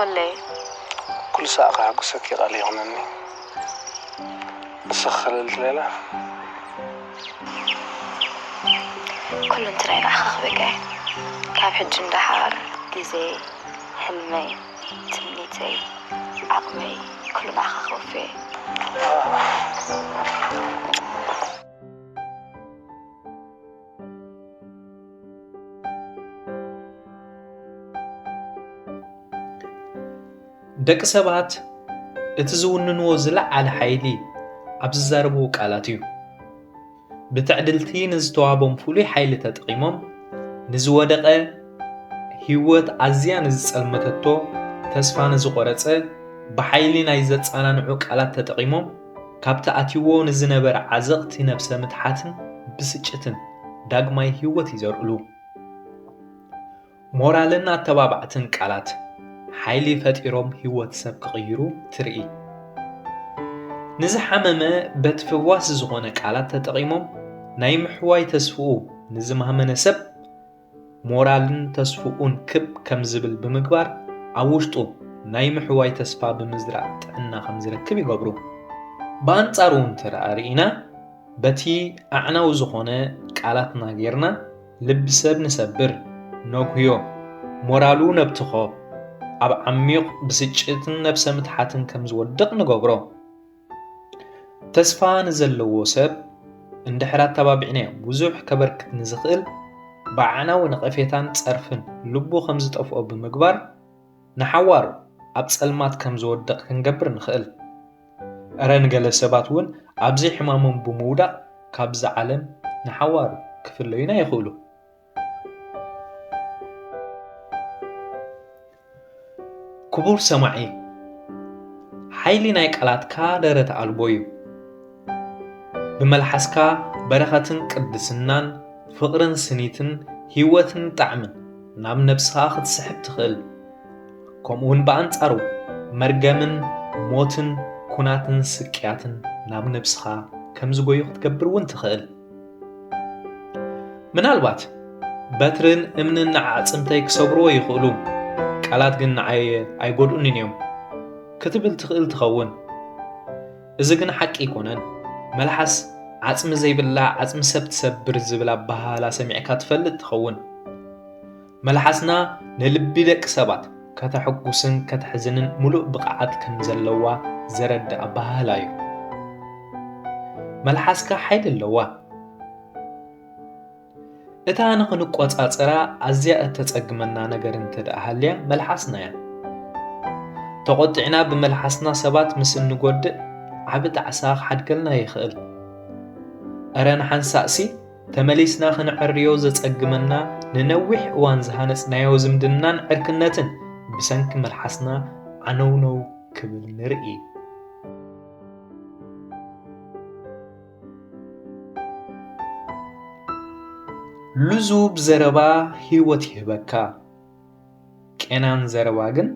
ولا كل ساعة عقصك يغالي هونني بسخل الليلة كل انت راينا أخبقى كاب حج اندحار جزي حلمي تمنيتي عقمي كل ما أخوفي ደቂ ሰባት እቲ ዝውንንዎ ዝለዓለ ሓይሊ ኣብ ዝዛረብዎ ቃላት እዩ ብትዕድልቲ ንዝተዋሃቦም ፍሉይ ሓይሊ ተጠቒሞም ንዝወደቐ ህይወት ኣዝያ ንዝጸልመተቶ ተስፋ ንዝቆረጸ ብሓይሊ ናይ ዘጸናንዑ ቃላት ተጠቒሞም ካብቲ ኣትይዎ ንዝነበረ ዓዘቕቲ ነብሰ ምትሓትን ብስጭትን ዳግማይ ህይወት ይዘርኡሉ ሞራልን ኣተባባዕትን ቃላት ሓይሊ ፈጢሮም ህይወት ሰብ ክቕይሩ ትርኢ ንዝሓመመ በትፍዋስ ዝኾነ ቃላት ተጠቒሞም ናይ ምሕዋይ ተስፍኡ ንዝማህመነ ሰብ ሞራልን ተስፍኡን ክብ ከም ዝብል ብምግባር ኣብ ውሽጡ ናይ ምሕዋይ ተስፋ ብምዝራእ ጥዕና ከም ዝረክብ ይገብሩ ብኣንጻሩ እንተራእና በቲ ኣዕናው ዝኾነ ቃላትና ጌርና ልቢ ሰብ ንሰብር ነጉዮ ሞራሉ ነብትኾ ኣብ ዓሚቕ ብስጭትን ነብሰ ምትሓትን ከም ዝወድቕ ንገብሮ ተስፋ ንዘለዎ ሰብ እንድሕር ኣተባቢዕናዮ ብዙሕ ከበርክት ንዝኽእል ብዓናው ነቐፌታን ጸርፍን ልቡ ከም ዝጠፍኦ ብምግባር ንሓዋሩ ኣብ ጸልማት ከም ዝወድቕ ክንገብር ንኽእል እረ ንገለ ሰባት እውን ኣብዚ ሕማሞም ብምውዳቕ ካብዚ ዓለም ንሓዋሩ ክፍለዩና ይኽእሉ ክቡር ሰማዒ ሓይሊ ናይ ቃላትካ ደረት ኣልቦ እዩ ብመልሓስካ በረኸትን ቅድስናን ፍቕርን ስኒትን ህይወትን ጣዕምን ናብ ነብስኻ ክትስሕብ ትኽእል ከምኡውን ብኣንጻሩ መርገምን ሞትን ኩናትን ስቅያትን ናብ ነብስኻ ከም ዝጎዩ ክትገብር እውን ትኽእል ምናልባት በትርን እምንን ንዓጽምተይ ክሰብርዎ ይኽእሉ ቃላት ግን ንዓየ ኣይጎድኡን እዮም ክትብል ትኽእል ትኸውን እዚ ግን ሓቂ ይኮነን መልሓስ ዓጽሚ ዘይብላ ዓጽሚ ሰብ ትሰብር ዝብል ኣባሃላ ሰሚዕካ ትፈልጥ ትኸውን መልሓስና ንልቢ ደቂ ሰባት ከተሐጉስን ከተሕዝንን ሙሉእ ብቕዓት ከም ዘለዋ ዘረድእ ኣባሃላ እዩ መልሓስካ ሓይሊ ኣለዋ እታ ንኽንቆጻጸራ ኣዝያ እተጸግመና ነገር እንተደኣ ሃልያ መልሓስና እያ ተቖጢዕና ብመልሓስና ሰባት ምስ እንጐድእ ዓብ ጣዕሳ ክሓድገልና ይኽእል እረ ንሓንሳእሲ ተመሊስና ክንዕርዮ ዘጸግመና ንነዊሕ እዋን ዝሃነጽናዮ ዝምድናን ዕርክነትን ብሰንኪ መልሓስና ዓነውነው ክብል ንርኢ ልዙብ ዘረባ ህይወት ይህበካ ቄናን ዘረባ ግን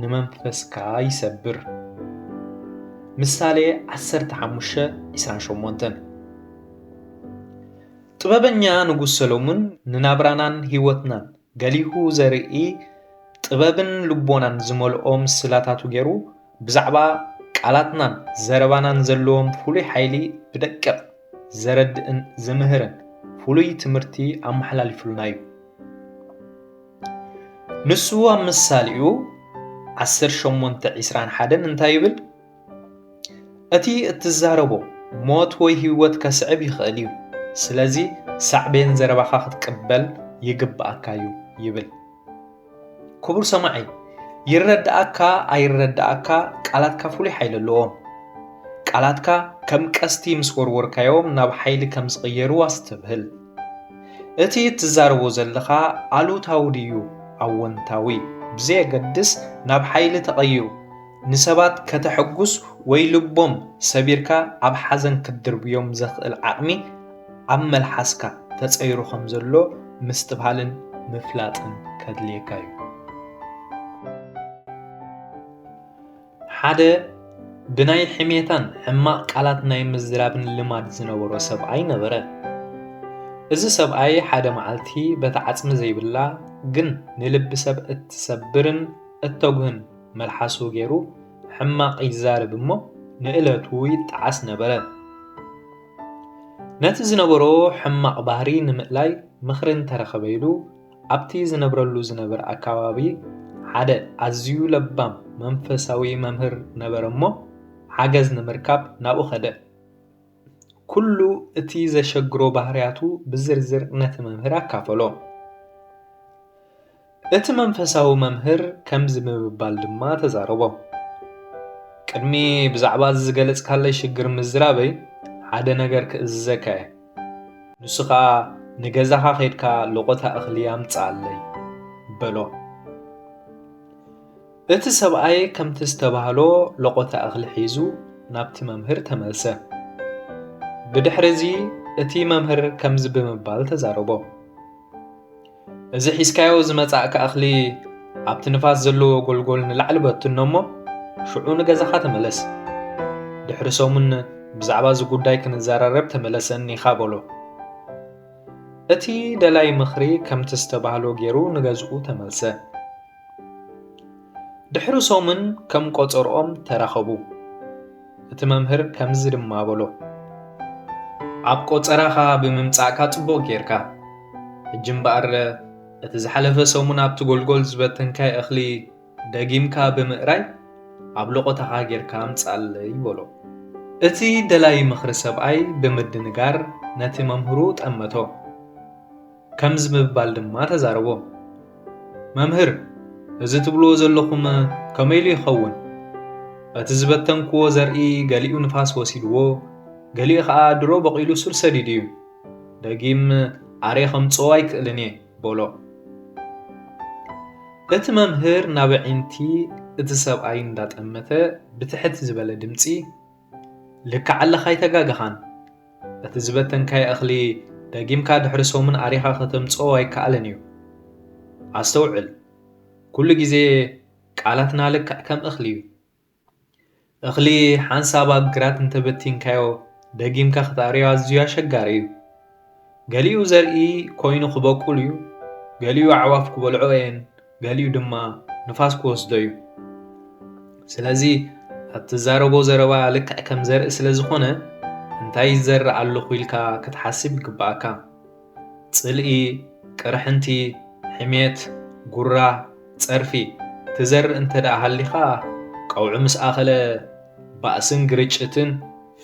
ንመንፈስካ ይሰብር ምሳሌ 15:28 ጥበበኛ ንጉስ ሰሎሞን ንናብራናን ህይወትናን ገሊሁ ዘርኢ ጥበብን ልቦናን ዝመልኦ ምስላታቱ ገይሩ ብዛዕባ ቃላትናን ዘረባናን ዘለዎም ፍሉይ ሓይሊ ብደቅቕ ዘረድእን ዝምህርን ፍሉይ ትምህርቲ ኣመሓላሊፉልና እዩ ንሱ ኣብ ምሳሌኡ 18:21 እንታይ ይብል እቲ እትዛረቦ ሞት ወይ ህይወት ከስዕብ ይኽእል እዩ ስለዚ ሳዕቤን ዘረባኻ ክትቅበል ይግባኣካ እዩ ይብል ክቡር ሰማዒ ይረዳእካ ኣይረዳእካ ቃላትካ ፍሉይ ሓይሊ ኣለዎም ቃላትካ ከም ቀስቲ ምስ ወርወርካዮም ናብ ሓይሊ ከም ዝቕየሩ ኣስተብህል እቲ እትዛረቦ ዘለኻ ኣሉታዊ ድዩ ኣወንታዊ ብዘየገድስ ናብ ሓይሊ ተቐይሩ ንሰባት ከተሐጉስ ወይ ልቦም ሰቢርካ ኣብ ሓዘን ክትድርብዮም ዘኽእል ዓቕሚ ኣብ መልሓስካ ተጸይሩ ከም ዘሎ ምስትብሃልን ምፍላጥን ከድልየካ እዩ ሓደ ብናይ ሕሜታን ሕማቕ ቃላት ናይ ምዝራብን ልማድ ዝነበሮ ሰብኣይ ነበረ እዚ ሰብኣይ ሓደ መዓልቲ በቲ ዓጽሚ ዘይብላ ግን ንልቢ ሰብ እትሰብርን እተጉህን መልሓሱ ገይሩ ሕማቕ ይዛረብ እሞ ንእለቱ ይጣዓስ ነበረ። ነቲ ዝነበሮ ሕማቕ ባህሪ ንምእላይ ምኽሪ እንተረኸበ ኢሉ ኣብቲ ዝነብረሉ ዝነበረ ኣከባቢ ሓደ ኣዝዩ ለባም መንፈሳዊ መምህር ነበረ እሞ ሓገዝ ንምርካብ ናብኡ ኸደ። ኩሉ እቲ ዘሸግሮ ባህርያቱ ብዝርዝር ነቲ መምህር ኣካፈሎ። እቲ መንፈሳዊ መምህር ከምዚ ምብባል ድማ ተዛረቦ። ቅድሚ ብዛዕባ ዝገለጽካለይ ሽግር ምዝራበይ ሓደ ነገር ክእዘዘካ እየ። ንሱ ከዓ ንገዛኻ ኸይድካ ልቆታ እኽሊ ኣምጽኣለይ በሎ። እቲ ሰብኣይ ከምቲ ዝተባህሎ ልቆታ እኽሊ ሒዙ ናብቲ መምህር ተመልሰ። ብድሕሪዚ እቲ መምህር ከምዚ ብምባል ተዛረቦ። እዚ ሒዝካዮ ዝመጻእካ እኽሊ ኣብቲ ንፋስ ዘለዎ ጎልጎል ንላዕሊ በትኖ እሞ ሽዑ ንገዛኻ ተመለስ። ድሕሪ ሰሙን ብዛዕባ እዚ ጉዳይ ክንዘራረብ ተመለሰኒ ኢኻ በሎ። እቲ ደላይ ምኽሪ ከምቲ ዝተባህሎ ገይሩ ንገዝኡ ተመልሰ። ድሕሪ ሰሙን ከም ቆፀርኦም ተራኸቡ። እቲ መምህር ከምዚ ድማ በሎ። ኣብ ቆፀራኻ ብምምጻእካ ጽቡቕ ጌርካ። ሕጂ እምበኣር እቲ ዝሓለፈ ሰሙን ኣብቲ ጎልጎል ዝበተንካይ እኽሊ ደጊምካ ብምእራይ ኣብ ልቆታኻ ጌርካ ኣምጽኣለይ በሎ። እቲ ደላይ ምኽሪ ሰብኣይ ብምድንጋር ነቲ መምህሩ ጠመቶ። ከምዚ ምብባል ድማ ተዛረቦ። መምህር እዚ ትብልዎ ዘለኹም ከመይ ኢሉ ይኸውን? እቲ ዝበተንክዎ ዘርኢ ገሊኡ ንፋስ ወሲድዎ ገሊኡ ከዓ ድሮ በቂሉ ሱር ሰዲድ እዩ። ደጊም ኣርየ ከምፅኦ ኣይክእልን እየ በሎ። እቲ መምህር ናብ ዒንቲ እቲ ሰብኣይ እንዳጠመተ ብትሕት ዝበለ ድምፂ ልክዕ ኣለኻ ይተጋግኻን። እቲ ዝበተንካይ እኽሊ ደጊምካ ድሕሪ ሰሙን ኣሪኻ ከተምፅኦ ኣይከኣልን እዩ። ኣስተውዕል፣ ኩሉ ግዜ ቃላትና ልክዕ ከም እኽሊ እዩ። እኽሊ ሓንሳብ ኣብ ግራት እንተበቲንካዮ ደጊምካ ክተኣርዮ ኣዝዩ ኣሸጋሪ እዩ። ገሊኡ ዘርኢ ኮይኑ ክበቁል እዩ፣ ገሊኡ ኣዕዋፍ ክበልዖ እየን፣ ገሊኡ ድማ ንፋስ ክወስዶ እዩ። ስለዚ እትዛረቦ ዘረባ ልክዕ ከም ዘርኢ ስለ ዝኾነ እንታይ ይዘርእ ኣለኹ ኢልካ ክትሓስብ ይግባእካ። ጽልኢ፣ ቅርሕንቲ፣ ሕሜት፣ ጉራ፣ ጸርፊ ትዘርእ እንተደኣ ሃሊኻ ቀውዑ ምስ ኣኸለ ባእስን ግርጭትን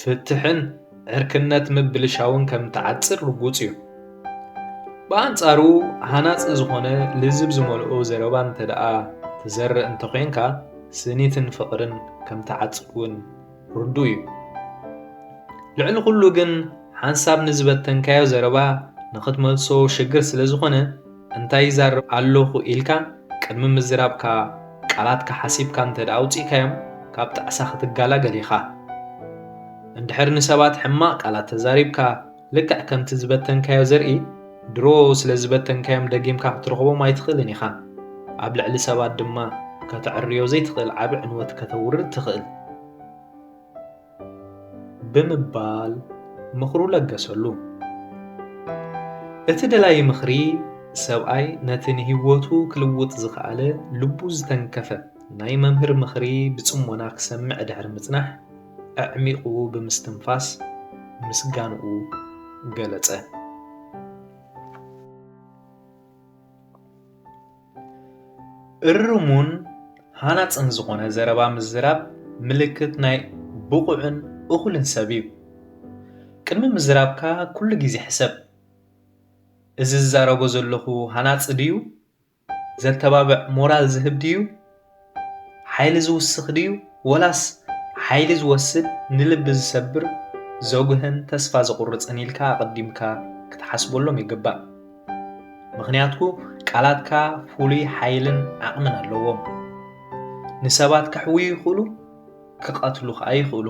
ፍትሕን ዕርክነት ምብልሻውን ከም ተዓጽር ርጉጽ እዩ። ብኣንጻሩ ሃናጽ ዝኾነ ልዝብ ዝመልኦ ዘረባ እንተደኣ ትዘርእ እንተኮንካ ስኒትን ፍቕርን ከም ተዓጽር እውን ርዱእ እዩ። ልዕሊ ኩሉ ግን ሓንሳብ ንዝበተንካዮ ዘረባ ንኽትመልሶ ሽግር ስለ ዝኾነ እንታይ ይዛርብ ኣለኹ ኢልካ ቅድሚ ምዝራብካ ቃላትካ ሓሲብካ እንተደኣ ኣውፂእካዮም ካብ ጣዕሳ ክትጋላገል ኢኻ። እንድሕር ንሰባት ሕማቕ ቃላት ተዛሪብካ ልክዕ ከምቲ ዝበተንካዮ ዘርኢ ድሮ ስለ ዝበተንካዮም ደጊምካ ክትረኽቦም ኣይትኽእልን ኢኻ። ኣብ ልዕሊ ሰባት ድማ ከተዕርዮ ዘይትኽእል ዓብ ዕንወት ከተውርድ ትኽእል ብምባል ምኽሩ ለገሰሉ። እቲ ደላይ ምኽሪ ሰብኣይ ነቲ ንህይወቱ ክልውጥ ዝኸኣለ ልቡ ዝተንከፈ ናይ መምህር ምኽሪ ብጽሞና ክሰምዕ ድሕሪ ምጽናሕ ኣዕሚቑ ብምስትንፋስ ምስጋንኡ ገለጸ። እርሙን ሃናጽን ዝኾነ ዘረባ ምዝራብ ምልክት ናይ ብቑዕን እኹልን ሰብ እዩ። ቅድሚ ምዝራብካ ኩሉ ግዜ ሕሰብ። እዚ ዝዛረቦ ዘለኹ ሃናጽ ድዩ? ዘተባብዕ ሞራል ዝህብ ድዩ? ሓይሊ ዝውስኽ ድዩ? ወላስ ሓይሊ ዝወስድ ንልቢ ዝሰብር ዘጉህን ተስፋ ዘቑርፅን ኢልካ ኣቐዲምካ ክትሓስበሎም ይግባእ። ምክንያቱ ቃላትካ ፍሉይ ሓይልን ዓቕምን ኣለዎም። ንሰባት ከሕውዩ ይኽእሉ፣ ክቐትሉ ከዓ ይኽእሉ።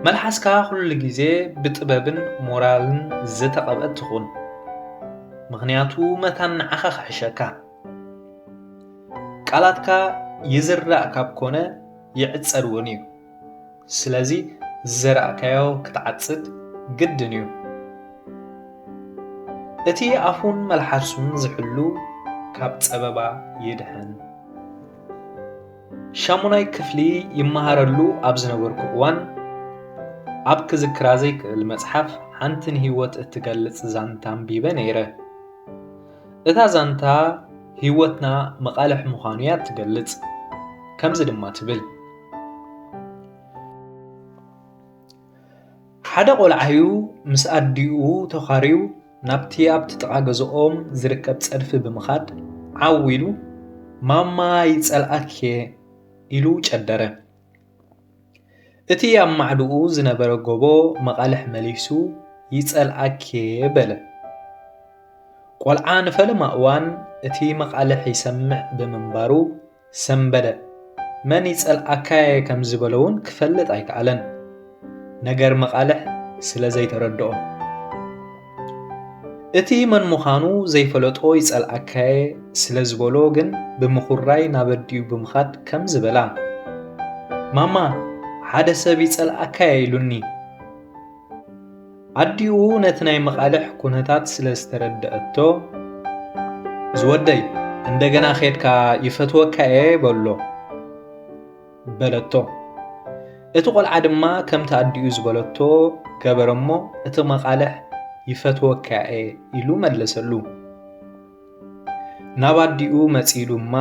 መልሓስካ ኩሉ ግዜ ብጥበብን ሞራልን ዝተቐብአት ትኹን። ምክንያቱ መታን ንዓኻ ክሕሸካ። ቃላትካ ይዝራእ ካብ ኮነ ይዕጸድ እውን እዩ። ስለዚ ዝዘራእካዮ ክትዓጽድ ግድን እዩ። እቲ ኣፉን መልሓሱን ዝሕሉ ካብ ፀበባ ይድሕን ሻሙናይ ክፍሊ ይመሃረሉ ኣብ ዝነበርኩ እዋን ኣብ ክዝክራ ዘይክእል መጽሓፍ ሓንትን ህይወት እትገልጽ ዛንታ አንቢበ ነይረ። እታ ዛንታ ህይወትና መቃልሕ ምዃኑ እያ ትገልጽ። ከምዚ ድማ ትብል ሓደ ቆልዓዩ ምስ ኣዲኡ ተኻርዩ ናብቲ ኣብቲ ጥቓ ገዝኦም ዝርከብ ጸድፊ ብምኻድ ዓዊሉ ማማ ይጸልኣኬ ኢሉ ጨደረ። እቲ ኣብ ማዕድኡ ዝነበረ ጎቦ መቃልሕ መሊሱ ይጸልኣኬ በለ። ቆልዓ ንፈለማ እዋን እቲ መቃልሕ ይሰምዕ ብምንባሩ ሰንበደ መን ይጸልኣካየ ከም ዝበለውን ክፈልጥ ኣይከኣለን። ነገር መቃልሕ ስለ ዘይተረድኦ እቲ መን ምዃኑ ዘይፈለጦ ይጸልኣካየ ስለ ዝበሎ ግን ብምኹራይ ናብ ኣዲኡ ብምኻድ ከም ዝበላ ማማ ሓደ ሰብ ይጸልኣካየ ኢሉኒ። ኣዲኡ ነቲ ናይ መቃልሕ ኩነታት ስለ ዝተረድአቶ ዝወደይ እንደገና ኼድካ ይፈትወካየ በሎ በለቶ። እቲ ቆልዓ ድማ ከምቲ ኣዲኡ ዝበለቶ ገበረ እሞ እቲ መቃልሕ ይፈትወካየ ኢሉ መለሰሉ። ናብ ኣዲኡ መጺኡ ድማ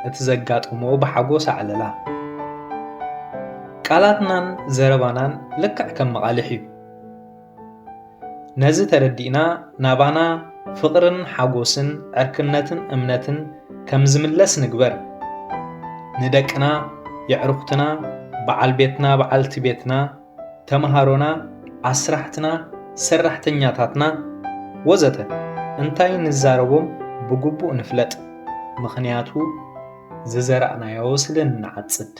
እቲ ዘጋጥሞ ብሓጎስ ኣዕለላ። ቃላትናን ዘረባናን ልክዕ ከም መቃልሕ እዩ። ነዚ ተረዲእና ናባና ፍቕርን ሓጎስን ዕርክነትን እምነትን ከም ዝምለስ ንግበር። ንደቅና የዕርኽትና በዓል ቤትና በዓልቲ ቤትና ተምሃሮና ኣስራሕትና ሰራሕተኛታትና ወዘተ እንታይ ንዛረቦም ብግቡእ ንፍለጥ። ምኽንያቱ ዝዘራእናዮ ስለ ንዓጽድ